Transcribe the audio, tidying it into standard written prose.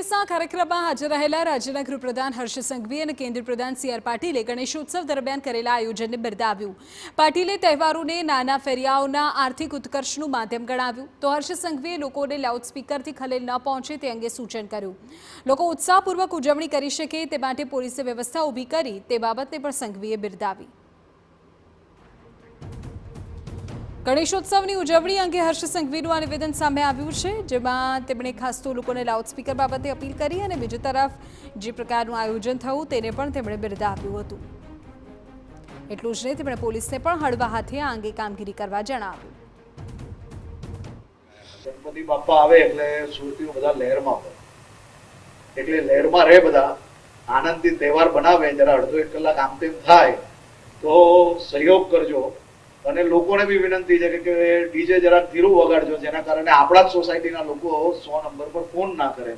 ગણેશોત્સવના કાર્યક્રમમાં હાજર રહેલા રાજ્યના ગૃહપ્રધાન હર્ષ સંઘવી અને કેન્દ્રીય પ્રધાન સી.આર. પાટીલે ગણેશોત્સવ દરમિયાન કરેલા આયોજનને બિરદાવ્યું. પાટીલે તહેવારોને નાના ફેરિયાઓના આર્થિક ઉત્કર્ષનું માધ્યમ ગણાવ્યું. તો હર્ષ સંઘવીએ લોકોને લાઉડસ્પીકરથી ખલેલ ન પહોંચે તે અંગે સૂચન કર્યું. લોકો ઉત્સાહપૂર્વક ઉજવણી કરી શકે તે માટે પોલીસે વ્યવસ્થા ઊભી કરી તે બાબતને પણ સંઘવીએ બિરદાવી. ગણેશોત્સવની ઉજવણી અંગે હર્ષ સંઘવીનું આ નિવેદન સામે આવ્યું છે, જેમાં તેમણે ખાસ તો લોકોને લાઉડસ્પીકર બાબતે અપીલ કરી અને બીજી તરફ જે પ્રકારનું આયોજન થયું તેને પણ તેમણે બિરદાવ્યું હતું. એટલું જ નહીં, તેમણે પોલીસને પણ હળવા હાથે આ અંગે કામગીરી કરવા જણાવ્યું. ગણપતિ બાપા આવે એટલે સુરતીઓ બધા લહેરમાં હોય, એટલે લહેરમાં રહે, બધા આનંદથી તહેવાર બનાવે. જરા અડધો એક કલાક આમ તેમ થાય તો સહયોગ કરજો. અને લોકોને બી વિનંતી છે કે ડીજે જરાક ધીરું વગાડજો, જેના કારણે આપણા જ સોસાયટીના લોકો 100 નંબર પર ફોન ના કરે.